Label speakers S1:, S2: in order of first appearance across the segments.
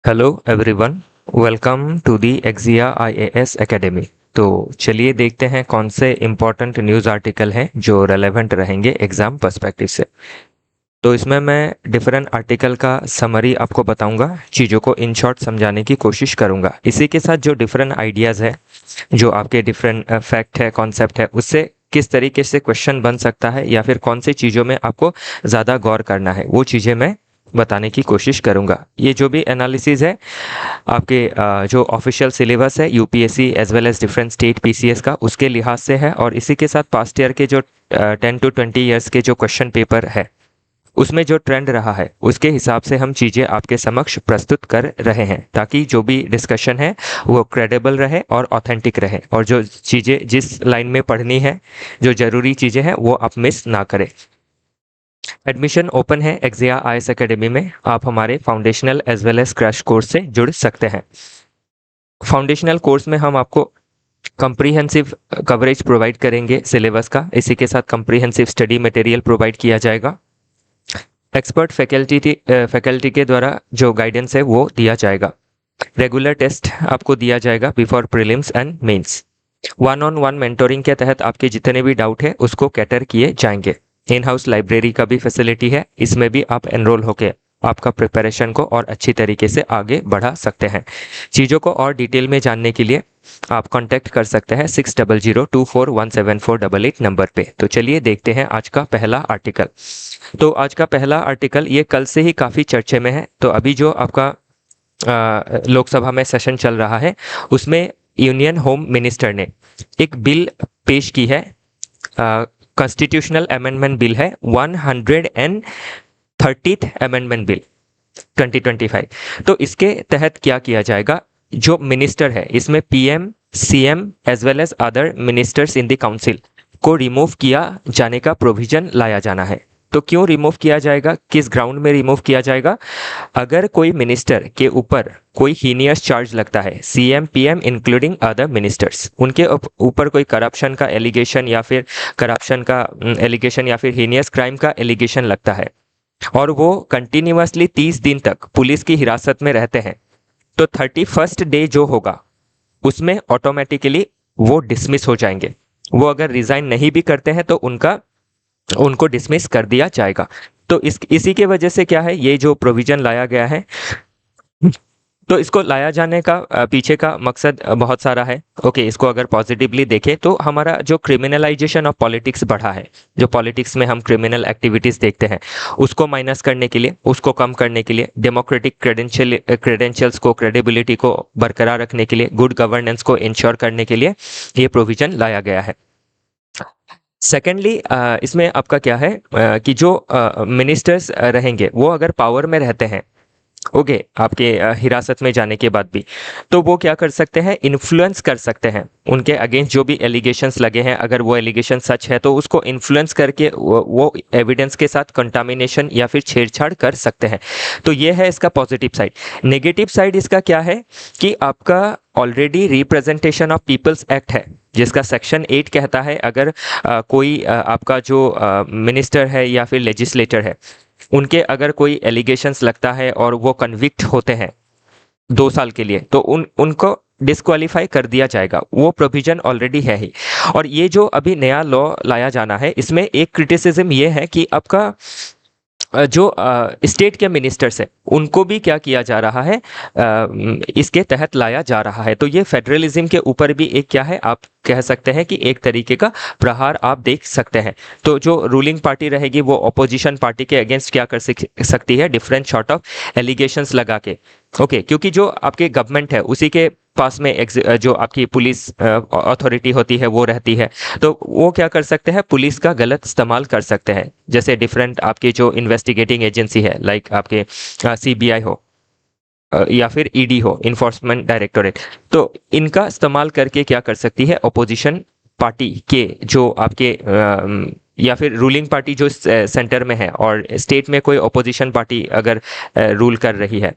S1: Hello everyone. Welcome to the Exia IAS academy. तो चलिए देखते हैं कौन से इम्पोर्टेंट न्यूज़ आर्टिकल हैं जो रेलेवेंट रहेंगे एग्ज़ाम पर्सपेक्टिव से। तो इसमें मैं डिफरेंट आर्टिकल का समरी आपको बताऊंगा, चीज़ों को इन शॉर्ट समझाने की कोशिश करूंगा। इसी के साथ जो डिफरेंट आइडियाज़ है, जो आपके डिफरेंट फैक्ट है, कॉन्सेप्ट है, उससे किस तरीके से क्वेश्चन बन सकता है या फिर कौन सी चीज़ों में आपको ज़्यादा गौर करना है, वो चीज़ें मैं बताने की कोशिश करूंगा। ये जो भी एनालिसिस है आपके जो ऑफिशियल सिलेबस है UPSC as well as different state PCS का, उसके लिहाज से है, और इसी के साथ पास्ट ईयर के जो 10 to 20 ईयर्स के जो क्वेश्चन पेपर है उसमें जो ट्रेंड रहा है उसके हिसाब से हम चीज़ें आपके समक्ष प्रस्तुत कर रहे हैं, ताकि जो भी डिस्कशन है वो क्रेडिबल रहे और ऑथेंटिक रहे, और जो चीज़ें जिस लाइन में पढ़नी है, जो ज़रूरी चीज़ें हैं, वो आप मिस ना करें। एडमिशन ओपन है एक्जिया आईएएस एकेडमी में। आप हमारे foundational as well as crash course से जुड़ सकते हैं। फाउंडेशनल कोर्स में हम आपको कंप्रीहेंसिव कवरेज प्रोवाइड करेंगे सिलेबस का। इसी के साथ कंप्रीहेंसिव स्टडी मटेरियल प्रोवाइड किया जाएगा। एक्सपर्ट फैकल्टी के द्वारा जो गाइडेंस है वो दिया जाएगा। रेगुलर टेस्ट आपको दिया जाएगा before prelims and mains. One on one mentoring के तहत आपके जितने भी डाउट है उसको कैटर किए जाएंगे। इन हाउस लाइब्रेरी का भी फैसिलिटी है, इसमें भी आप एनरोल होकर आपका प्रिपरेशन को और अच्छी तरीके से आगे बढ़ा सकते हैं। चीज़ों को और डिटेल में जानने के लिए आप कांटेक्ट कर सकते हैं 6002417488 नंबर पे। तो चलिए देखते हैं आज का पहला आर्टिकल। तो आज का पहला आर्टिकल ये कल से ही काफ़ी चर्चे में है। तो अभी जो आपका लोकसभा में सेशन चल रहा है उसमें यूनियन होम मिनिस्टर ने एक बिल पेश की है। कॉन्स्टिट्यूशनल अमेंडमेंट बिल है 130th अमेंडमेंट बिल 2025। तो इसके तहत क्या किया जाएगा, जो मिनिस्टर है इसमें PM, CM as well as other ministers in the council को रिमूव किया जाने का प्रोविजन लाया जाना है। तो क्यों रिमूव किया जाएगा, किस ग्राउंड में रिमूव किया जाएगा? अगर कोई मिनिस्टर के ऊपर कोई हीनियस चार्ज लगता है, CM PM including other ministers, उनके ऊपर कोई करप्शन का एलिगेशन या फिर हीनियस क्राइम का एलिगेशन लगता है और वो कंटिन्यूअसली 30 दिन तक पुलिस की हिरासत में रहते हैं, तो 31st डे जो होगा उसमें ऑटोमेटिकली वो डिसमिस हो जाएंगे। वो अगर रिजाइन नहीं भी करते हैं तो उनको डिसमिस कर दिया जाएगा। तो इसी के वजह से क्या है, ये जो प्रोविजन लाया गया है, तो इसको लाया जाने का पीछे का मकसद बहुत सारा है। ओके, इसको अगर पॉजिटिवली देखें तो हमारा जो क्रिमिनलाइजेशन ऑफ पॉलिटिक्स बढ़ा है, जो पॉलिटिक्स में हम क्रिमिनल एक्टिविटीज़ देखते हैं, उसको माइनस करने के लिए, उसको कम करने के लिए, डेमोक्रेटिक क्रेडेंशियल्स को, क्रेडिबिलिटी को बरकरार रखने के लिए, गुड गवर्नेंस को इंश्योर करने के लिए ये प्रोविजन लाया गया है। सेकेंडली, इसमें आपका क्या है कि जो मिनिस्टर्स रहेंगे वो अगर पावर में रहते हैं, ओके, आपके हिरासत में जाने के बाद भी, तो वो क्या कर सकते हैं, इन्फ्लुएंस कर सकते हैं उनके अगेंस्ट जो भी एलिगेशंस लगे हैं। अगर वो एलिगेशन सच है तो उसको इन्फ्लुएंस करके वो एविडेंस के साथ कंटामिनेशन या फिर छेड़छाड़ कर सकते हैं। तो ये है इसका पॉजिटिव साइड। नेगेटिव साइड इसका क्या है कि आपका already representation of people's act है, जिसका सेक्शन 8 कहता है अगर कोई आपका जो मिनिस्टर है या फिर लेजिस्लेटर है, उनके अगर एलिगेशंस एलिगेशंस लगता है और वो कन्विक्ट होते हैं 2 साल के लिए, तो उनको डिस्क्वालीफाई कर दिया जाएगा। वो प्रोविजन ऑलरेडी है ही। और ये जो अभी नया लॉ लाया जाना है, इसमें एक क्रिटिसिज्म ये है कि आपका जो स्टेट के मिनिस्टर्स है उनको भी क्या किया जा रहा है, इसके तहत लाया जा रहा है। तो ये फेडरलिज्म के ऊपर भी एक क्या है, आप कह सकते हैं कि एक तरीके का प्रहार आप देख सकते हैं। तो जो रूलिंग पार्टी रहेगी वो अपोजिशन पार्टी के अगेंस्ट क्या कर सकती है, डिफरेंट सॉर्ट ऑफ एलिगेशंस लगा के। ओके, क्योंकि जो आपके गवर्नमेंट है उसी के पास में जो आपकी पुलिस अथॉरिटी होती है वो रहती है, तो वो क्या कर सकते हैं, पुलिस का गलत इस्तेमाल कर सकते हैं। जैसे डिफरेंट आपकी जो इन्वेस्टिगेटिंग एजेंसी है, लाइक आपके सीबीआई हो या फिर ईडी हो, इन्फोर्समेंट डायरेक्टोरेट, तो इनका इस्तेमाल करके क्या कर सकती है, अपोजिशन पार्टी के जो आपके या फिर रूलिंग पार्टी जो सेंटर में है और स्टेट में कोई अपोजिशन पार्टी अगर रूल कर रही है,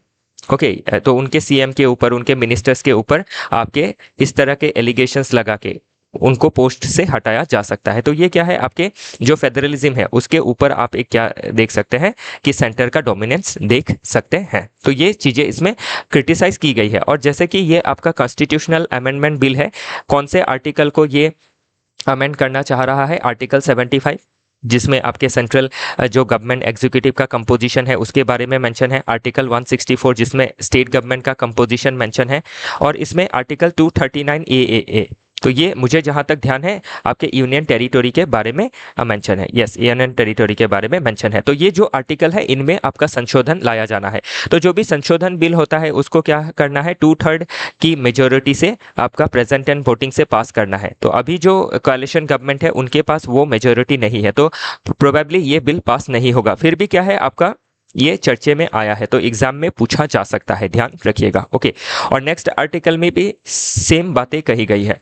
S1: ओके, तो उनके सीएम के ऊपर, उनके मिनिस्टर्स के ऊपर आपके इस तरह के एलिगेशंस लगा के उनको पोस्ट से हटाया जा सकता है। तो ये क्या है, आपके जो फेडरलिज्म है उसके ऊपर आप एक क्या देख सकते हैं कि सेंटर का डोमिनेंस देख सकते हैं। तो ये चीज़ें इसमें क्रिटिसाइज की गई है। और जैसे कि ये आपका कॉन्स्टिट्यूशनल अमेंडमेंट बिल है, कौन से आर्टिकल को ये अमेंड करना चाह रहा है, आर्टिकल 75, जिसमें आपके सेंट्रल जो गवर्नमेंट एग्जीक्यूटिव का कंपोजिशन है उसके बारे में मेंशन है। आर्टिकल 164 जिसमें स्टेट गवर्नमेंट का कंपोजिशन मेंशन है। और इसमें आर्टिकल 239 ए। तो ये मुझे जहां तक ध्यान है आपके यूनियन टेरिटोरी के बारे में मेंशन है। यस, यूनियन टेरिटोरी के बारे में मेंशन है। तो ये जो आर्टिकल है इनमें आपका संशोधन लाया जाना है। तो जो भी संशोधन बिल होता है उसको क्या करना है, 2/3 की मेजोरिटी से आपका प्रेजेंट एंड वोटिंग से पास करना है। तो अभी जो कोalition गवर्नमेंट है उनके पास वो मेजोरिटी नहीं है, तो प्रोबेबली ये बिल पास नहीं होगा। फिर भी क्या है आपका ये चर्चे में आया है, तो एग्जाम में पूछा जा सकता है, ध्यान रखिएगा। ओके, और नेक्स्ट आर्टिकल में भी सेम बातें कही गई है।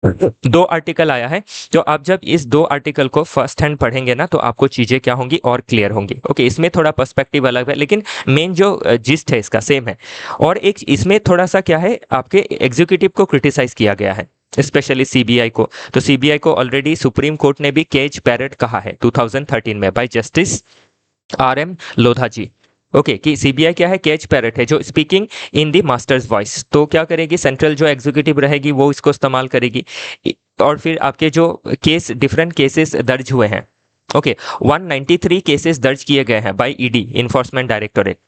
S1: 2 आर्टिकल आया है, तो आप जब इस 2 आर्टिकल को फर्स्ट हैंड पढ़ेंगे ना तो आपको चीजें क्या होंगी और क्लियर होंगी। ओके, इसमें थोड़ा पर्सपेक्टिव अलग है लेकिन मेन जो जिस्ट है इसका सेम है। और एक इसमें थोड़ा सा क्या है, आपके एग्जीक्यूटिव को क्रिटिसाइज किया गया है, स्पेशली सीबीआई को। तो सीबीआई को ऑलरेडी सुप्रीम कोर्ट ने भी केज पैरेट कहा है 2013 में बाय justice RM Lodha ji. Okay, कि सीबीआई क्या है, केज पैरेट है जो speaking in the master's voice. तो क्या करेगी, सेंट्रल जो एग्जीक्यूटिव रहेगी वो इसको इस्तेमाल करेगी। और फिर आपके जो केस, डिफरेंट केसेस दर्ज हुए हैं। ओके, 193 केसेस दर्ज किए गए हैं बाय ईडी, इन्फोर्समेंट डायरेक्टोरेट।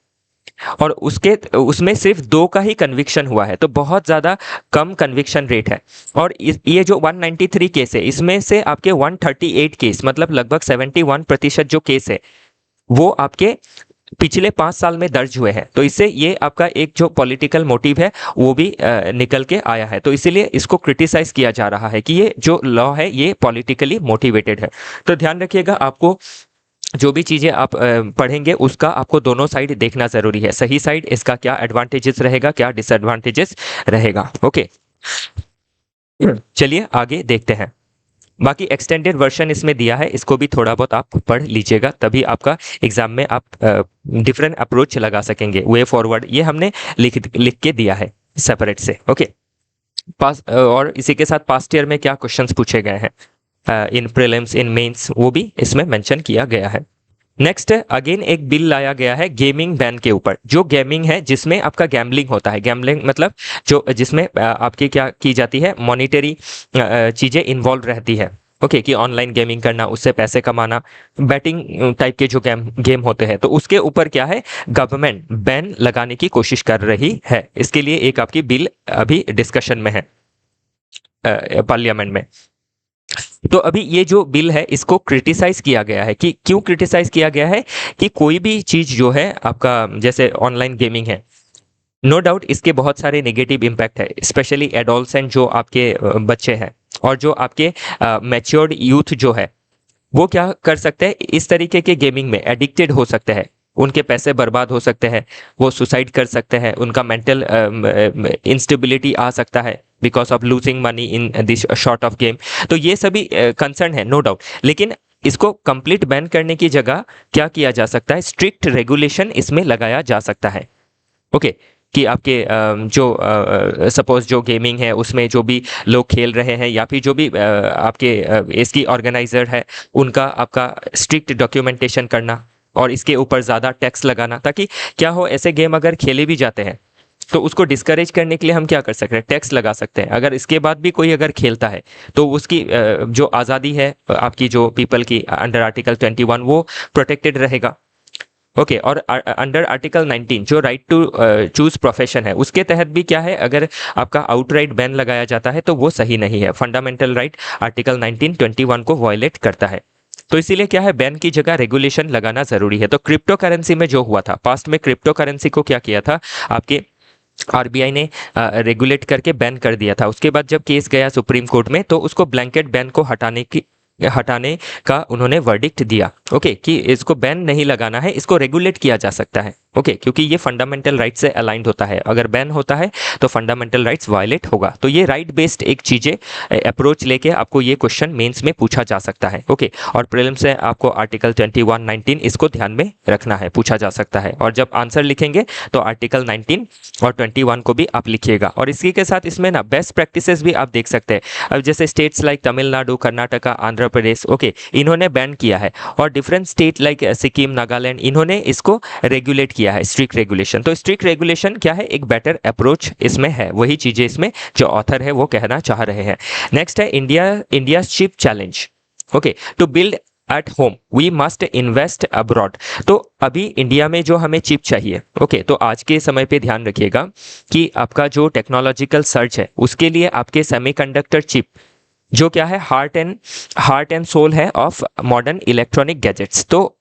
S1: और उसमें सिर्फ 2 का ही कन्विक्शन हुआ है, तो बहुत ज़्यादा कम कन्विक्शन रेट है। और ये जो 193 केस है इसमें से आपके 138 केस, मतलब लगभग 71% जो केस है वो आपके पिछले 5 साल में दर्ज हुए हैं। तो इससे ये आपका एक जो पॉलिटिकल मोटिव है वो भी निकल के आया है। तो इसीलिए इसको क्रिटिसाइज किया जा रहा है कि ये जो लॉ है ये पॉलिटिकली मोटिवेटेड है। तो ध्यान रखिएगा, आपको जो भी चीज़ें आप पढ़ेंगे उसका आपको दोनों साइड देखना ज़रूरी है। सही साइड इसका क्या एडवांटेजेस रहेगा, क्या डिसएडवांटेजेस रहेगा। ओके, चलिए आगे देखते हैं। बाकी एक्सटेंडेड वर्जन इसमें दिया है, इसको भी थोड़ा बहुत आप पढ़ लीजिएगा, तभी आपका एग्जाम में आप डिफरेंट अप्रोच लगा सकेंगे। वे फॉरवर्ड ये हमने लिख के दिया है सेपरेट से। ओके, पास और इसी के साथ पास्ट ईयर में क्या क्वेश्चंस पूछे गए हैं इन प्रीलिम्स, इन मेंस, वो भी इसमें मेंशन किया गया है। नेक्स्ट अगेन एक बिल लाया गया है गेमिंग बैन के ऊपर। जो गेमिंग है जिसमें आपका गैम्बलिंग होता है, गैम्बलिंग मतलब जो जिसमें आपकी क्या की जाती है, मॉनिटरी चीज़ें इन्वॉल्व रहती है। ओके, कि ऑनलाइन गेमिंग करना, उससे पैसे कमाना, बैटिंग टाइप के जो गेम होते हैं, तो उसके ऊपर क्या है, गवर्नमेंट बैन लगाने की कोशिश कर रही है। इसके लिए एक आपकी बिल अभी डिस्कशन में है पार्लियामेंट में। तो अभी ये जो बिल है इसको क्रिटिसाइज किया गया है। कि क्यों क्रिटिसाइज किया गया है, कि कोई भी चीज जो है आपका जैसे ऑनलाइन गेमिंग है, नो डाउट इसके बहुत सारे नेगेटिव इम्पैक्ट है, स्पेशली एडोलसेंट जो आपके बच्चे हैं और जो आपके मैच्योर्ड यूथ जो है वो क्या कर सकते हैं, इस तरीके के गेमिंग में एडिक्टेड हो सकते हैं, उनके पैसे बर्बाद हो सकते हैं, वो सुसाइड कर सकते हैं, उनका मेंटल इंस्टेबिलिटी आ सकता है because of losing money in this short of game. तो ये सभी कंसर्न है नो डाउट, लेकिन इसको कंप्लीट बैन करने की जगह क्या किया जा सकता है, स्ट्रिक्ट रेगुलेशन इसमें लगाया जा सकता है। ओके, कि आपके जो सपोज जो गेमिंग है उसमें जो भी लोग खेल रहे हैं या फिर जो भी आपके इसकी ऑर्गेनाइजर है उनका आपका स्ट्रिक्ट डॉक्यूमेंटेशन करना और इसके ऊपर ज़्यादा टैक्स लगाना, ताकि क्या हो, ऐसे गेम अगर खेले भी जाते हैं तो उसको डिस्करेज करने के लिए हम क्या कर सकते हैं, टैक्स लगा सकते हैं। अगर इसके बाद भी कोई अगर खेलता है तो उसकी जो आज़ादी है आपकी जो पीपल की अंडर आर्टिकल 21 वो प्रोटेक्टेड रहेगा। ओके, और अंडर आर्टिकल 19 जो राइट टू चूज प्रोफेशन है उसके तहत भी क्या है, अगर आपका आउटराइट बैन लगाया जाता है तो वो सही नहीं है। फंडामेंटल राइट आर्टिकल 1921 को वायलेट करता है। तो इसीलिए क्या है, बैन की जगह रेगुलेशन लगाना जरूरी है। तो क्रिप्टो करेंसी में जो हुआ था, पास्ट में क्रिप्टो करेंसी को क्या किया था, आपके आरबीआई ने रेगुलेट करके बैन कर दिया था। उसके बाद जब केस गया सुप्रीम कोर्ट में तो उसको ब्लैंकेट बैन को हटाने का उन्होंने वर्डिक्ट दिया। ओके, कि इसको बैन नहीं लगाना है, इसको रेगुलेट किया जा सकता है। ओके, क्योंकि ये फंडामेंटल राइट से अलाइंड होता है। अगर बैन होता है तो फंडामेंटल राइट्स वायलेट होगा। तो ये राइट बेस्ड एक चीज़ें अप्रोच लेके आपको ये क्वेश्चन मेंस में पूछा जा सकता है। ओके, और प्रीलिम्स से आपको आर्टिकल 21-19 इसको ध्यान में रखना है, पूछा जा सकता है। और जब आंसर लिखेंगे तो आर्टिकल 19 और 21 को भी आप लिखिएगा। और इसी के साथ इसमें ना बेस्ट प्रैक्टिसेस भी आप देख सकते हैं। अब जैसे states like Tamil Nadu, Karnataka, Andhra Pradesh, okay, इन्होंने बैन किया है। और different state like Sikkim, Nagaland, इन्होंने इसको रेगुलेट किया है, स्ट्रिक्ट रेगुलेशन। तो स्ट्रिक्ट रेगुलेशन क्या है, एक बेटर अप्रोच इसमें है। वही चीज़ें इसमें जो ऑथर है वो कहना चाह रहे हैं। नेक्स्ट है India chip challenge. Okay, to build at home we must invest abroad. तो अभी इंडिया में जो हमें चिप चाहिए, ओके, तो आज के समय पे ध्यान रखिएगा कि आपका जो टेक्नोलॉजिकल सर्च है उसके लिए आपके सेमीकंडक्टर चिप जो क्या है, हार्ट एंड सोल है ऑफ मॉडर्न इलेक्ट्रॉनिक गैजेट्स। तो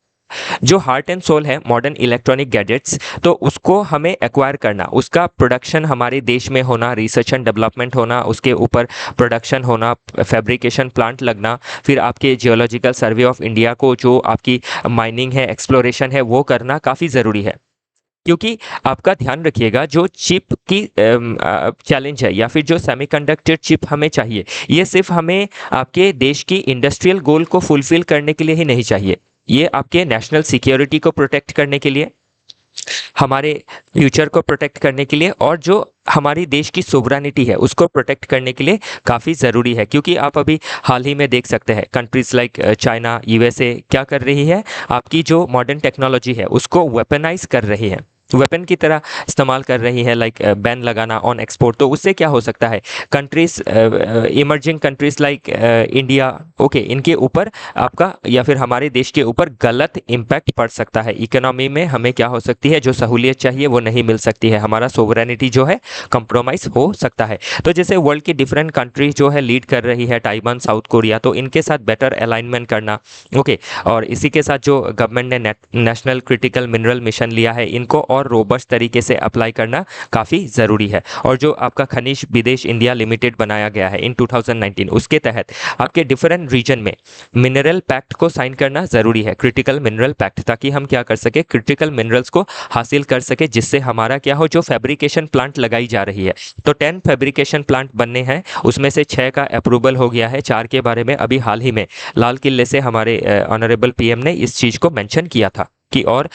S1: जो हार्ट एंड सोल है मॉडर्न इलेक्ट्रॉनिक गैजेट्स, तो उसको हमें एक्वायर करना, उसका प्रोडक्शन हमारे देश में होना, रिसर्च एंड डेवलपमेंट होना, उसके ऊपर प्रोडक्शन होना, फैब्रिकेशन प्लांट लगना, फिर आपके जियोलॉजिकल सर्वे ऑफ इंडिया को जो आपकी माइनिंग है, एक्सप्लोरेशन है, वो करना काफ़ी ज़रूरी है। क्योंकि आपका ध्यान रखिएगा जो चिप की चैलेंज है या फिर जो सेमीकंडक्टर चिप हमें चाहिए, ये सिर्फ हमें आपके देश की इंडस्ट्रियल गोल को फुलफिल करने के लिए ही नहीं चाहिए। ये आपके नेशनल सिक्योरिटी को प्रोटेक्ट करने के लिए, हमारे फ्यूचर को प्रोटेक्ट करने के लिए, और जो हमारी देश की सोवरेनिटी है उसको प्रोटेक्ट करने के लिए काफ़ी ज़रूरी है। क्योंकि आप अभी हाल ही में देख सकते हैं कंट्रीज़ लाइक चाइना, यूएसए क्या कर रही है, आपकी जो मॉडर्न टेक्नोलॉजी है उसको वेपनाइज कर रही है, वेपन की तरह इस्तेमाल कर रही है, लाइक बैन लगाना ऑन एक्सपोर्ट। तो उससे क्या हो सकता है, countries, emerging countries like India, okay, इनके ऊपर आपका या फिर हमारे देश के ऊपर गलत इम्पैक्ट पड़ सकता है। इकोनॉमी में हमें क्या हो सकती है, जो सहूलियत चाहिए वो नहीं मिल सकती है, हमारा सोवरेनिटी जो है कंप्रोमाइज हो सकता है। तो जैसे वर्ल्ड की डिफरेंट कंट्रीज जो है लीड कर रही है, ताइवान, साउथ कोरिया, तो इनके साथ बेटर अलाइनमेंट करना, ओके, और इसी के साथ जो गवर्नमेंट ने नेशनल क्रिटिकल मिनरल मिशन लिया है, इनको और रोबस्ट तरीके से अप्लाई करना काफ़ी ज़रूरी है। और जो आपका खनिज विदेश इंडिया लिमिटेड बनाया गया है इन 2019, उसके तहत आपके डिफरेंट रीजन में मिनरल पैक्ट को साइन करना ज़रूरी है, क्रिटिकल मिनरल पैक्ट, ताकि हम क्या कर सके, क्रिटिकल मिनरल्स को हासिल कर सके, जिससे हमारा क्या हो, जो फैब्रिकेशन प्लांट लगाई जा रही है, तो 10 फैब्रिकेशन प्लांट बनने हैं, उसमें से 6 का अप्रूवल हो गया है, 4 के बारे में अभी हाल ही में लाल किले से हमारे ऑनरेबल पीएम ने इस चीज़ को मेंशन किया था कि और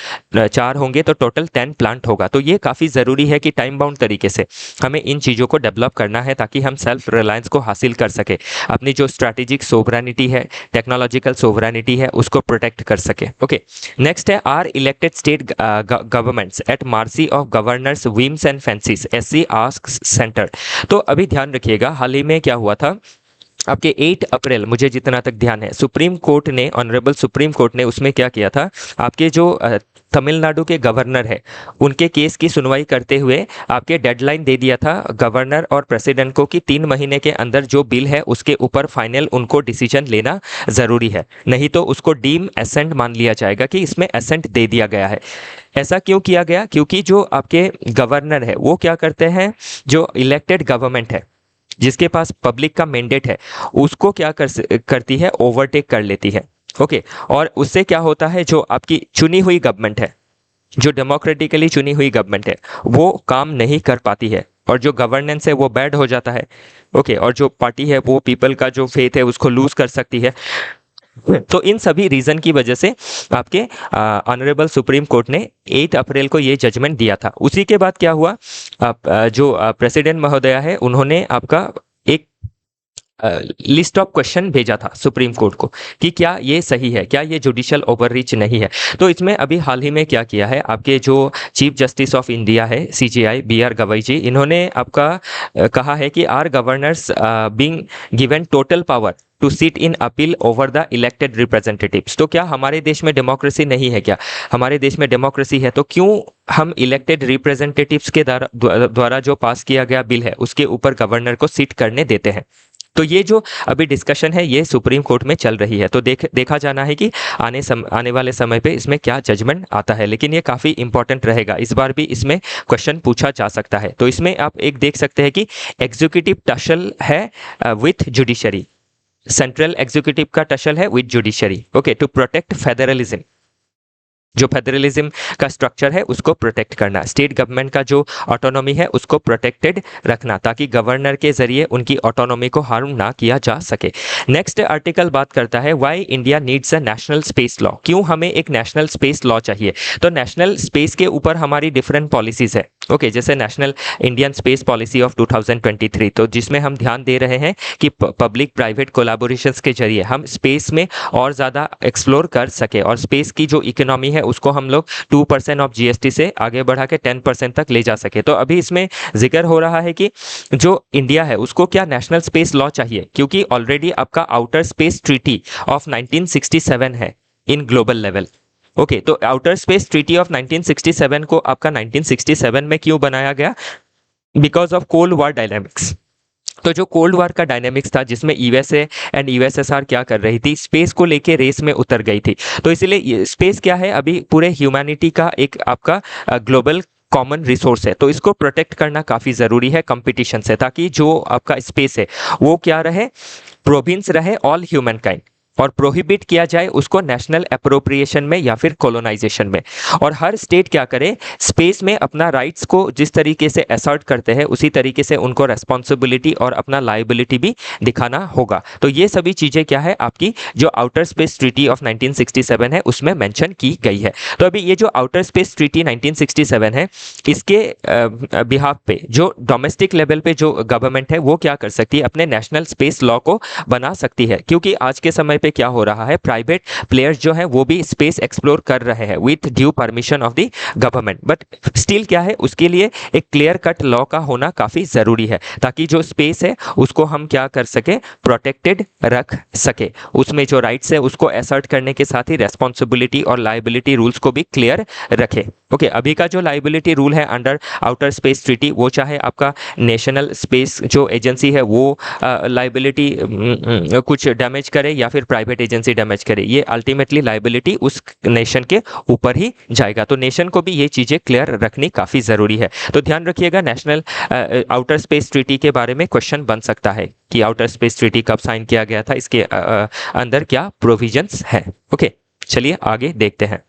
S1: 4 होंगे तो टोटल 10 प्लांट होगा। तो ये काफ़ी ज़रूरी है कि टाइम बाउंड तरीके से हमें इन चीज़ों को डेवलप करना है, ताकि हम सेल्फ रिलायंस को हासिल कर सके, अपनी जो स्ट्रैटेजिक सोवरेनिटी है, टेक्नोलॉजिकल सोवरेनिटी है, उसको प्रोटेक्ट कर सके। ओके, नेक्स्ट है, are elected state governments at mercy of governors whims and fancies, SC asks centre. तो अभी ध्यान रखिएगा, हाल ही में क्या हुआ था, आपके 8 अप्रैल, मुझे जितना तक ध्यान है, सुप्रीम कोर्ट ने, ऑनरेबल सुप्रीम कोर्ट ने उसमें क्या किया था, आपके जो तमिलनाडु के गवर्नर है उनके केस की सुनवाई करते हुए आपके डेडलाइन दे दिया था गवर्नर और प्रेसिडेंट को कि 3 महीने के अंदर जो बिल है उसके ऊपर फाइनल उनको डिसीजन लेना ज़रूरी है, नहीं तो उसको डीम एसेंट मान लिया जाएगा कि इसमें एसेंट दे दिया गया है। ऐसा क्यों किया गया, क्योंकि जो आपके गवर्नर है वो क्या करते हैं, जो इलेक्टेड गवर्नमेंट है जिसके पास पब्लिक का मैंडेट है, उसको क्या करती है, ओवरटेक कर लेती है। ओके, और उससे क्या होता है, जो आपकी चुनी हुई गवर्नमेंट है, जो डेमोक्रेटिकली चुनी हुई गवर्नमेंट है, वो काम नहीं कर पाती है, और जो गवर्नेंस है वो बैड हो जाता है। ओके, और जो पार्टी है वो पीपल का जो फेथ है उसको लूज कर सकती है। तो इन सभी रीजन की वजह से आपके ऑनरेबल सुप्रीम कोर्ट ने 8 अप्रैल को ये जजमेंट दिया था। उसी के बाद क्या हुआ, जो प्रेसिडेंट महोदया है उन्होंने आपका एक लिस्ट ऑफ क्वेश्चन भेजा था सुप्रीम कोर्ट को कि क्या ये सही है, क्या ये जुडिशियल ओवररीच नहीं है। तो इसमें अभी हाल ही में क्या किया है, आपके जो चीफ जस्टिस ऑफ इंडिया है सीजेआई बी.आर. गवई जी, इन्होंने आपका कहा है कि are governors being given total power to sit in appeal over the elected representatives. तो क्या हमारे देश में डेमोक्रेसी नहीं है क्या, हमारे देश में डेमोक्रेसी है, तो क्यों हम इलेक्टेड रिप्रेजेंटेटिव्स के द्वारा जो पास किया गया बिल है उसके ऊपर गवर्नर को सिट करने देते हैं। तो ये जो अभी डिस्कशन है ये सुप्रीम कोर्ट में चल रही है। तो देखा जाना है कि आने वाले समय पे इसमें क्या जजमेंट आता है, लेकिन ये काफ़ी इंपॉर्टेंट रहेगा, इस बार भी इसमें क्वेश्चन पूछा जा सकता है। तो इसमें आप एक देख सकते हैं कि एग्जीक्यूटिव टसल है विथ जुडिशरी, सेंट्रल एग्जीक्यूटिव का टसल है with judiciary, okay, to protect federalism. जो फेडरलिज्म का स्ट्रक्चर है उसको प्रोटेक्ट करना, स्टेट गवर्नमेंट का जो ऑटोनॉमी है उसको प्रोटेक्टेड रखना ताकि गवर्नर के जरिए उनकी ऑटोनॉमी को हार्म ना किया जा सके। नेक्स्ट आर्टिकल बात करता है why India needs a national space law, क्यों हमें एक नेशनल स्पेस लॉ चाहिए। तो नेशनल स्पेस के ऊपर हमारी डिफरेंट पॉलिसीज है, ओके जैसे national Indian space policy of 2023, तो जिसमें हम ध्यान दे रहे हैं कि पब्लिक प्राइवेट कोलैबोरेशंस के जरिए हम स्पेस में और ज़्यादा एक्सप्लोर कर सके और स्पेस की जो इकोनॉमी है उसको हम लोग 2% ऑफ जीएसटी से आगे बढ़ा के 10% तक ले जा सके। तो अभी इसमें जिक्र हो रहा है कि जो इंडिया है उसको क्या नेशनल स्पेस लॉ चाहिए, क्योंकि ऑलरेडी आपका आउटर स्पेस ट्रीटी ऑफ 1967 है इन ग्लोबल लेवल। ओके तो आउटर स्पेस ट्रीटी ऑफ 1967 को आपका 1967 में क्यों बनाया गया, because of cold war dynamics. तो जो कोल्ड वॉर का डायनेमिक्स था जिसमें यूएसए एंड यूएसएसआर क्या कर रही थी, स्पेस को लेके रेस में उतर गई थी। तो इसीलिए स्पेस क्या है अभी पूरे ह्यूमैनिटी का एक आपका ग्लोबल कॉमन रिसोर्स है, तो इसको प्रोटेक्ट करना काफ़ी ज़रूरी है कंपटीशन से, ताकि जो आपका स्पेस है वो क्या रहे, प्रोविंस रहे ऑल ह्यूमन काइंड, और प्रोहिबिट किया जाए उसको नेशनल अप्रोप्रिएशन में या फिर कॉलोनाइजेशन में। और हर स्टेट क्या करे, स्पेस में अपना राइट्स को जिस तरीके से असर्ट करते हैं उसी तरीके से उनको रेस्पॉन्सिबिलिटी और अपना लायबिलिटी भी दिखाना होगा। तो ये सभी चीज़ें क्या है आपकी जो आउटर स्पेस ट्रीटी ऑफ 1967 है उसमें मेंशन की गई है। तो अभी ये जो आउटर स्पेस ट्रीटी 1967 है इसके बिहाफ पे जो डोमेस्टिक लेवल पे जो गवर्नमेंट है वो क्या कर सकती है, अपने नेशनल स्पेस लॉ को बना सकती है, क्योंकि आज के समय पे क्या हो रहा है, प्राइवेट प्लेयर्स जो है वो भी स्पेस एक्सप्लोर कर रहे हैं with due permission of the government, but still क्या है उसके लिए एक क्लियर कट लॉ का होना काफी जरूरी है ताकि जो स्पेस है उसको हम क्या कर सके, प्रोटेक्टेड रख सके, उसमें जो राइट्स है उसको असर्ट करने के साथ ही रेस्पॉन्सिबिलिटी और लायबिलिटी रूल्स को भी क्लियर रखे। ओके अभी का जो लायबिलिटी रूल है अंडर आउटर स्पेस ट्रीटी वो चाहे आपका नेशनल स्पेस जो एजेंसी है वो लायबिलिटी कुछ डैमेज करे या फिर प्राइवेट एजेंसी डैमेज करे, ये अल्टीमेटली लायबिलिटी उस नेशन के ऊपर ही जाएगा। तो नेशन को भी ये चीज़ें क्लियर रखनी काफ़ी ज़रूरी है। तो ध्यान रखिएगा नेशनल आउटर स्पेस ट्रीटी के बारे में क्वेश्चन बन सकता है कि आउटर स्पेस ट्रीटी कब साइन किया गया था, इसके अंदर क्या प्रोविजंस है। ओके चलिए आगे देखते हैं।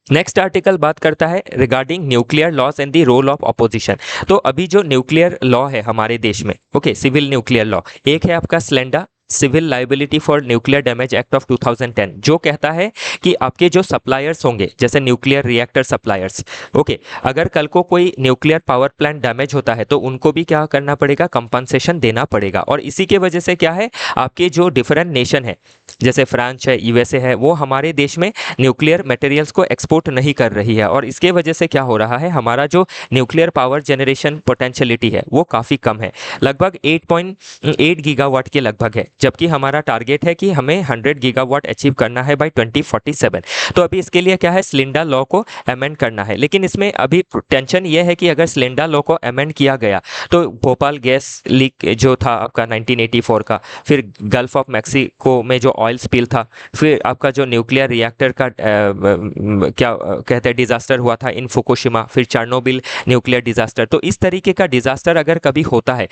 S1: नेक्स्ट आर्टिकल बात करता है regarding nuclear laws and the role of opposition. तो अभी जो न्यूक्लियर लॉ है हमारे देश में, ओके सिविल न्यूक्लियर लॉ, एक है आपका स्लेंडा civil liability for nuclear damage act of 2010 जो कहता है कि आपके जो सप्लायर्स होंगे जैसे न्यूक्लियर रिएक्टर सप्लायर्स, ओके अगर कल को कोई न्यूक्लियर पावर प्लांट डैमेज होता है तो उनको भी क्या करना पड़ेगा, कंपनसेशन देना पड़ेगा। और इसी के वजह से क्या है आपके जो डिफरेंट नेशन है जैसे फ्रांस है यूएसए है वो हमारे देश में न्यूक्लियर मटेरियल्स को एक्सपोर्ट नहीं कर रही है, और इसके वजह से क्या हो रहा है हमारा जो न्यूक्लियर पावर जनरेशन पोटेंशियलिटी है वो काफ़ी कम है, लगभग 8.8 गीगावाट के लगभग है, जबकि हमारा टारगेट है कि हमें 100 गीगावाट अचीव करना है बाय 2047। तो अभी इसके लिए क्या है, स्लिंडा लॉ को अमेंड करना है। लेकिन इसमें अभी टेंशन ये है कि अगर स्लिंडा लॉ को अमेंड किया गया तो भोपाल गैस लीक जो था आपका 1984 का, फिर गल्फ ऑफ मैक्सिको में जो ऑयल स्पिल था, फिर आपका जो न्यूक्लियर रिएक्टर का क्या कहते हैं डिजास्टर हुआ था इन फुकुशिमा, फिर चेर्नोबिल न्यूक्लियर डिजास्टर, तो इस तरीके का डिजास्टर अगर कभी होता है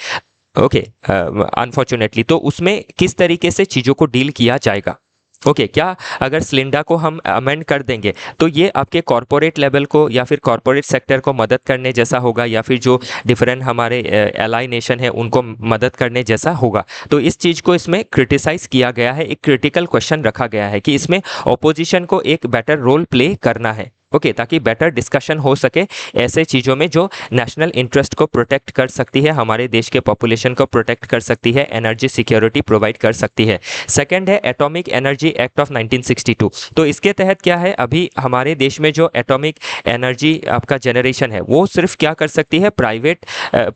S1: ओके अनफॉर्चुनेटली तो उसमें किस तरीके से चीज़ों को डील किया जाएगा। ओके क्या अगर स्लिंडा को हम अमेंड कर देंगे तो ये आपके कॉरपोरेट लेवल को या फिर कॉरपोरेट सेक्टर को मदद करने जैसा होगा या फिर जो डिफरेंट हमारे एलाई नेशन है उनको मदद करने जैसा होगा। तो इस चीज़ को इसमें क्रिटिसाइज किया गया है, एक क्रिटिकल क्वेश्चन रखा गया है कि इसमें ऑपोजिशन को एक बेटर रोल प्ले करना है, ओके ताकि बेटर डिस्कशन हो सके ऐसे चीज़ों में जो नेशनल इंटरेस्ट को प्रोटेक्ट कर सकती है, हमारे देश के पॉपुलेशन को प्रोटेक्ट कर सकती है, एनर्जी सिक्योरिटी प्रोवाइड कर सकती है। सेकंड है एटॉमिक एनर्जी एक्ट ऑफ 1962। तो इसके तहत क्या है अभी हमारे देश में जो एटॉमिक एनर्जी आपका जनरेशन है वो सिर्फ क्या कर सकती है, प्राइवेट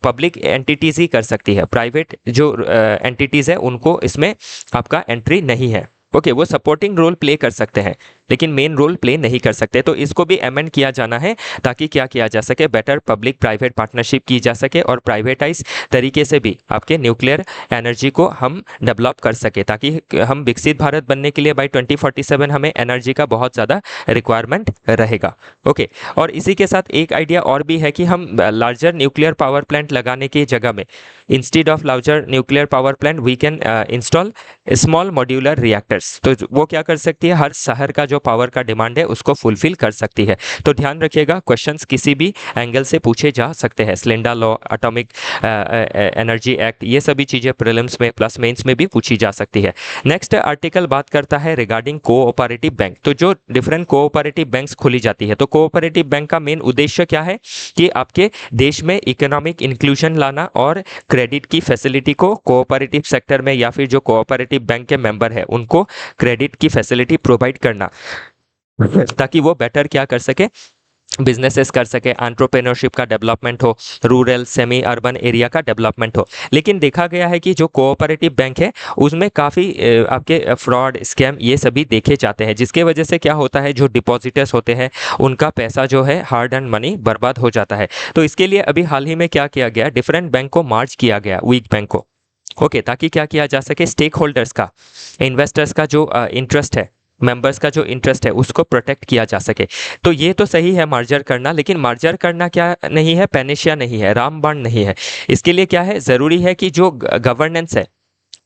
S1: पब्लिक एंटिटीज ही कर सकती है, प्राइवेट जो एंटिटीज है उनको इसमें आपका एंट्री नहीं है। ओके वो सपोर्टिंग रोल प्ले कर सकते हैं लेकिन मेन रोल प्ले नहीं कर सकते। तो इसको भी अमेंड किया जाना है ताकि क्या किया जा सके, बेटर पब्लिक प्राइवेट पार्टनरशिप की जा सके और प्राइवेटाइज तरीके से भी आपके न्यूक्लियर एनर्जी को हम डेवलप कर सके ताकि हम विकसित भारत बनने के लिए बाय 2047 हमें एनर्जी का बहुत ज़्यादा रिक्वायरमेंट रहेगा। ओके और इसी के साथ एक आइडिया और भी है कि हम लार्जर न्यूक्लियर पावर प्लांट लगाने की जगह में instead of larger nuclear power plant we can install small modular reactors. Centres, तो वो क्या कर सकती है, हर शहर का जो पावर का डिमांड है उसको फुलफिल कर सकती है। तो ध्यान रखिएगा, क्वेश्चंस किसी भी एंगल से पूछे जा सकते हैं। स्लेंडा लॉ, एटॉमिक एनर्जी एक्ट, ये सभी चीज़ें प्रीलिम्स में प्लस मेंस में भी पूछी जा सकती है। नेक्स्ट आर्टिकल बात करता है रिगार्डिंग कोऑपरेटिव बैंक। तो जो डिफरेंट कोऑपरेटिव बैंक्स खुली जाती है, तो कोऑपरेटिव बैंक का मेन उद्देश्य क्या है कि आपके देश में इकोनॉमिक इंक्लूजन लाना और क्रेडिट की फैसिलिटी को कोऑपरेटिव सेक्टर में या फिर जो कोऑपरेटिव बैंक के मेंबर है उनको क्रेडिट की फैसिलिटी प्रोवाइड करना, ताकि वो बेटर क्या कर सके, बिजनेसेस कर सके, एंटरप्रेन्योरशिप का डेवलपमेंट हो, रूरल सेमी अर्बन एरिया का डेवलपमेंट हो। लेकिन देखा गया है कि जो कोऑपरेटिव बैंक है उसमें काफ़ी आपके फ्रॉड, स्कैम ये सभी देखे जाते हैं, जिसके वजह से क्या होता है, जो डिपॉजिटर्स होते हैं उनका पैसा जो है हार्ड एंड मनी बर्बाद हो जाता है। तो इसके लिए अभी हाल ही में क्या किया गया, डिफरेंट बैंक को मार्च किया गया, वीक बैंक को, ओके, ताकि क्या किया जा सके, स्टेक होल्डर्स का, इन्वेस्टर्स का जो इंटरेस्ट है, मेंबर्स का जो इंटरेस्ट है उसको प्रोटेक्ट किया जा सके। तो ये तो सही है मर्जर करना, लेकिन मर्जर करना क्या नहीं है, पैनेशिया नहीं है, रामबाण नहीं है। इसके लिए क्या है, ज़रूरी है कि जो गवर्नेंस है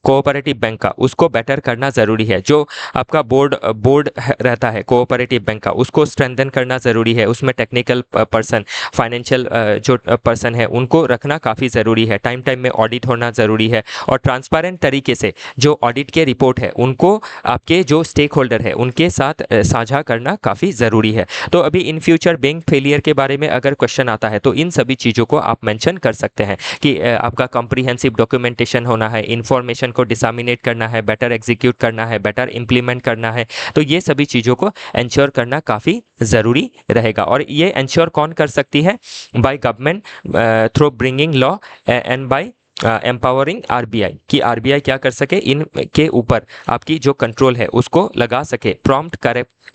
S1: कोऑपरेटिव बैंक का उसको बेटर करना ज़रूरी है। जो आपका बोर्ड रहता है कोऑपरेटिव बैंक का उसको स्ट्रेंथन करना ज़रूरी है। उसमें टेक्निकल पर्सन, फाइनेंशियल जो पर्सन है उनको रखना काफ़ी ज़रूरी है। टाइम टाइम में ऑडिट होना ज़रूरी है और ट्रांसपेरेंट तरीके से जो ऑडिट के रिपोर्ट है उनको आपके जो स्टेक होल्डर है उनके साथ साझा करना काफ़ी ज़रूरी है। तो अभी इन फ्यूचर बैंक फेलियर के बारे में अगर क्वेश्चन आता है तो इन सभी चीज़ों को आप मेंशन कर सकते हैं कि आपका कॉम्प्रिहेंसिव डॉक्यूमेंटेशन होना है, इंफॉर्मेशन को डिसामिनेट करना है, बेटर एग्जीक्यूट करना है, बेटर इंप्लीमेंट करना है। तो ये सभी चीज़ों को एंश्योर करना काफ़ी ज़रूरी रहेगा। और ये एंश्योर कौन कर सकती है, by government through bringing law and by empowering RBI, कि आरबीआई क्या कर सके, इनके ऊपर आपकी जो कंट्रोल है उसको लगा सके, प्रॉम्प्ट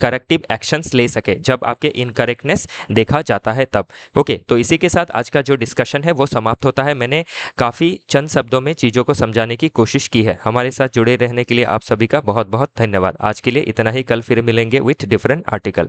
S1: करेक्टिव एक्शंस ले सके जब आपके इनकरेक्टनेस देखा जाता है तब। ओके, तो इसी के साथ आज का जो डिस्कशन है वो समाप्त होता है। मैंने काफ़ी चंद शब्दों में चीज़ों को समझाने की कोशिश की है। हमारे साथ जुड़े रहने के लिए आप सभी का बहुत बहुत धन्यवाद। आज के लिए इतना ही, कल फिर मिलेंगे विथ डिफरेंट आर्टिकल।